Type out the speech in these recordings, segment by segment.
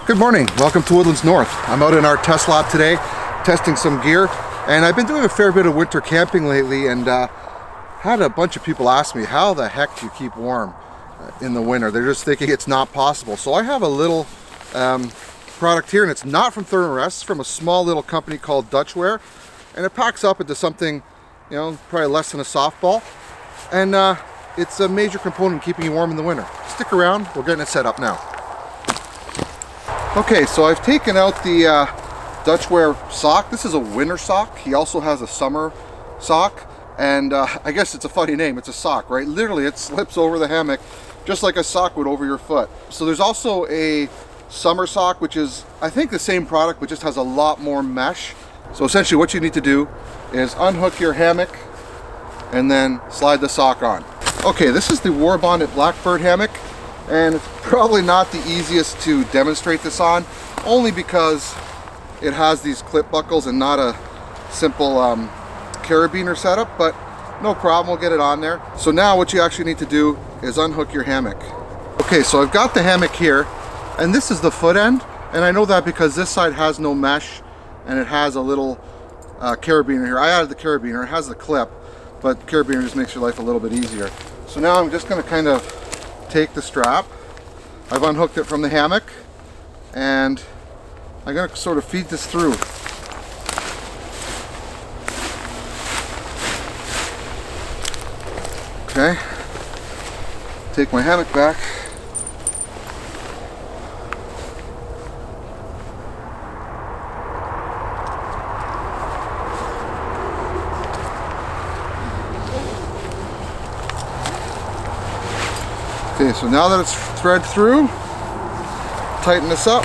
Good morning, welcome to Woodlands North. I'm out in our test lot today, testing some gear, and I've been doing a fair bit of winter camping lately, and had a bunch of people ask me, how the heck do you keep warm in the winter? They're just thinking it's not possible. So I have a little product here, and it's not from Thermarest, it's from a small little company called Dutchware, and it packs up into something, you know, probably less than a softball, and it's a major component in keeping you warm in the winter. Stick around, we're getting it set up now. Okay, so I've taken out the Dutchware sock. This is a winter sock. He also has a summer sock, and I guess it's a funny name. It's a sock, right? Literally, it slips over the hammock just like a sock would over your foot. So there's also a summer sock, which is, I think, the same product, but just has a lot more mesh. So essentially what you need to do is unhook your hammock and then slide the sock on. Okay, this is the Warbonnet Blackbird hammock, and it's probably not the easiest to demonstrate this on, only because it has these clip buckles and not a simple carabiner setup, but no problem, we'll get it on there. So now what you actually need to do is unhook your hammock. Okay, so I've got the hammock here, and this is the foot end, and I know that because this side has no mesh and it has a little carabiner here. I added the carabiner, it has the clip, but carabiner just makes your life a little bit easier. So now I'm just going to kind of take the strap. I've unhooked it from the hammock, and I'm going to sort of feed this through. Okay, take my hammock back. Okay, so now that it's thread through, tighten this up.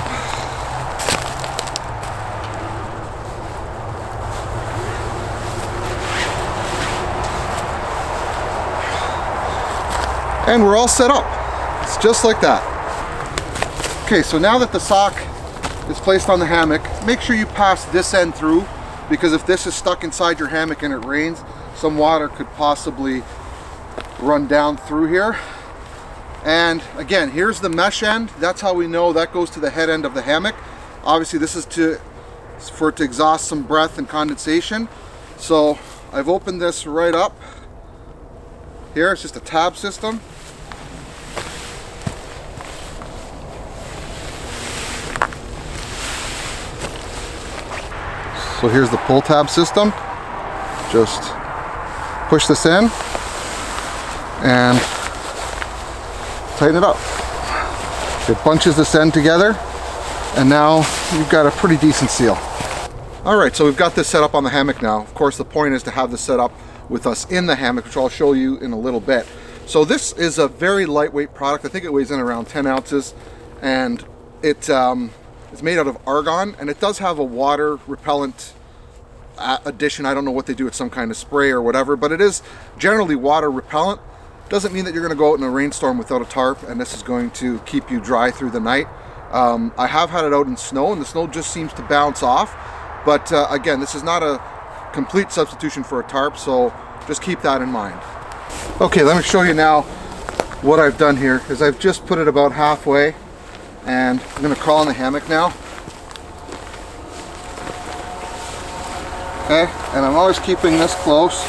And we're all set up. It's just like that. Okay, so now that the sock is placed on the hammock, make sure you pass this end through, because if this is stuck inside your hammock and it rains, some water could possibly run down through here. And again, here's the mesh end. That's how we know that goes to the head end of the hammock. Obviously this is for it to exhaust some breath and condensation. So I've opened this right up. Here it's just a tab system. So here's the pull tab system. Just push this in and tighten it up. It bunches this end together, and now you've got a pretty decent seal. Alright, so we've got this set up on the hammock now. Of course, the point is to have this set up with us in the hammock, which I'll show you in a little bit. So this is a very lightweight product. I think it weighs in around 10 ounces, and it's made out of argon, and it does have a water repellent addition. I don't know what they do, it's some kind of spray or whatever, but it is generally water repellent. Doesn't mean that you're going to go out in a rainstorm without a tarp and this is going to keep you dry through the night. I have had it out in snow, and the snow just seems to bounce off, but again, this is not a complete substitution for a tarp, so just keep that in mind. Okay, let me show you now what I've done here. Is I've just put it about halfway, and I'm going to crawl in the hammock now. Okay, and I'm always keeping this close.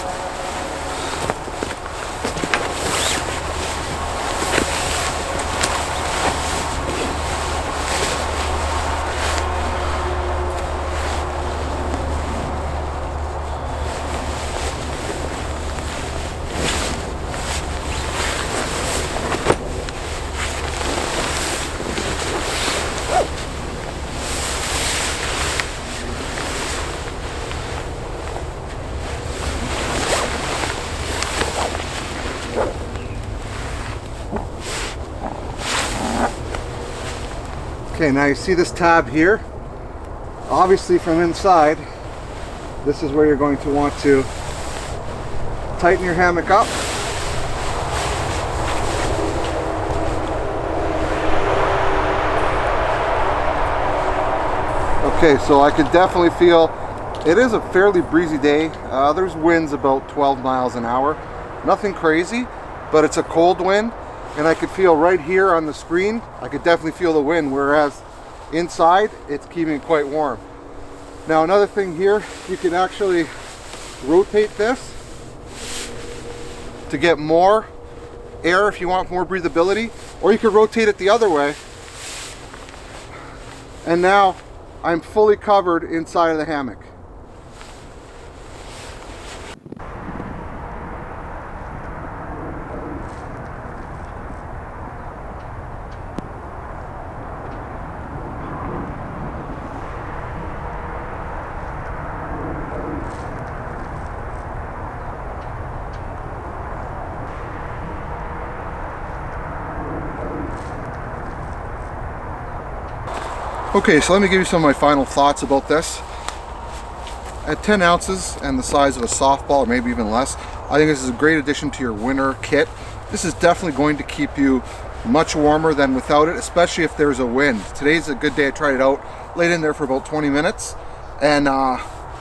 Okay, now you see this tab here. Obviously from inside, this is where you're going to want to tighten your hammock up. Okay, so I could definitely feel it is a fairly breezy day. There's winds about 12 miles an hour. Nothing crazy, but it's a cold wind, and I could feel right here on the screen, I could definitely feel the wind, whereas inside it's keeping it quite warm. Now another thing here, you can actually rotate this to get more air if you want more breathability, or you could rotate it the other way, and now I'm fully covered inside of the hammock. Okay, so let me give you some of my final thoughts about this. At 10 ounces and the size of a softball, or maybe even less, I think this is a great addition to your winter kit. This is definitely going to keep you much warmer than without it, especially if there's a wind. Today's a good day. I tried it out, laid in there for about 20 minutes, and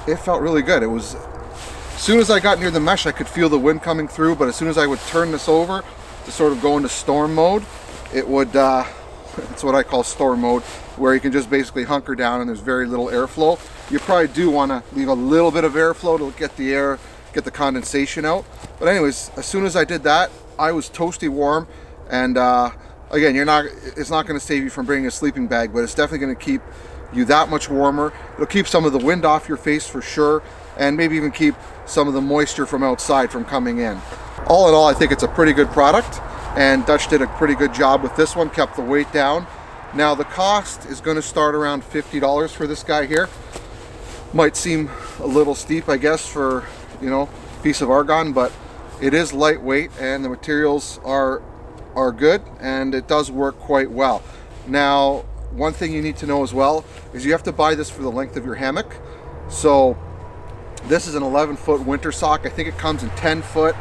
it felt really good. It was, as soon as I got near the mesh, I could feel the wind coming through, but as soon as I would turn this over to sort of go into storm mode, it would, it's what I call storm mode, where you can just basically hunker down and there's very little airflow. You probably do want to leave a little bit of airflow to get the air, get the condensation out. But anyways, as soon as I did that, I was toasty warm. And again, it's not going to save you from bringing a sleeping bag, but it's definitely going to keep you that much warmer. It'll keep some of the wind off your face for sure, and maybe even keep some of the moisture from outside from coming in. All in all, I think it's a pretty good product, and Dutch did a pretty good job with this one, kept the weight down. Now the cost is going to start around $50 for this guy here. Might seem a little steep, I guess, for, you know, a piece of argon, but it is lightweight and the materials are good, and it does work quite well. Now, one thing you need to know as well is you have to buy this for the length of your hammock. So this is an 11-foot winter sock. I think it comes in 10-foot,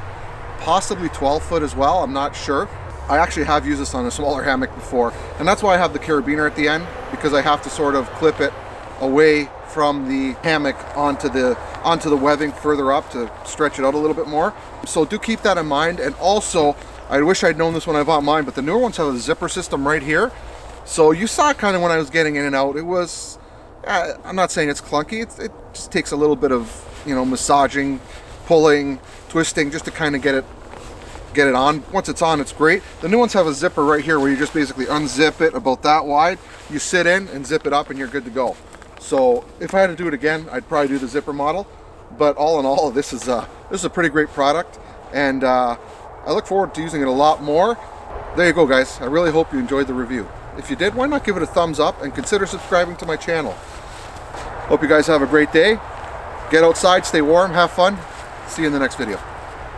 possibly 12-foot as well. I'm not sure. I actually have used this on a smaller hammock before, and that's why I have the carabiner at the end, because I have to sort of clip it away from the hammock onto the webbing further up to stretch it out a little bit more. So do keep that in mind. And also, I wish I'd known this when I bought mine, but the newer ones have a zipper system right here. So you saw it kind of when I was getting in and out. It was, I'm not saying it's clunky, it just takes a little bit of, you know, massaging, pulling, twisting, just to kind of get it on. Once it's on, it's great. The new ones have a zipper right here where you just basically unzip it about that wide. You sit in and zip it up and you're good to go. So if I had to do it again, I'd probably do the zipper model. But all in all, this is a pretty great product, and I look forward to using it a lot more. There you go, guys. I really hope you enjoyed the review. If you did, why not give it a thumbs up and consider subscribing to my channel. Hope you guys have a great day. Get outside, stay warm, have fun. See you in the next video.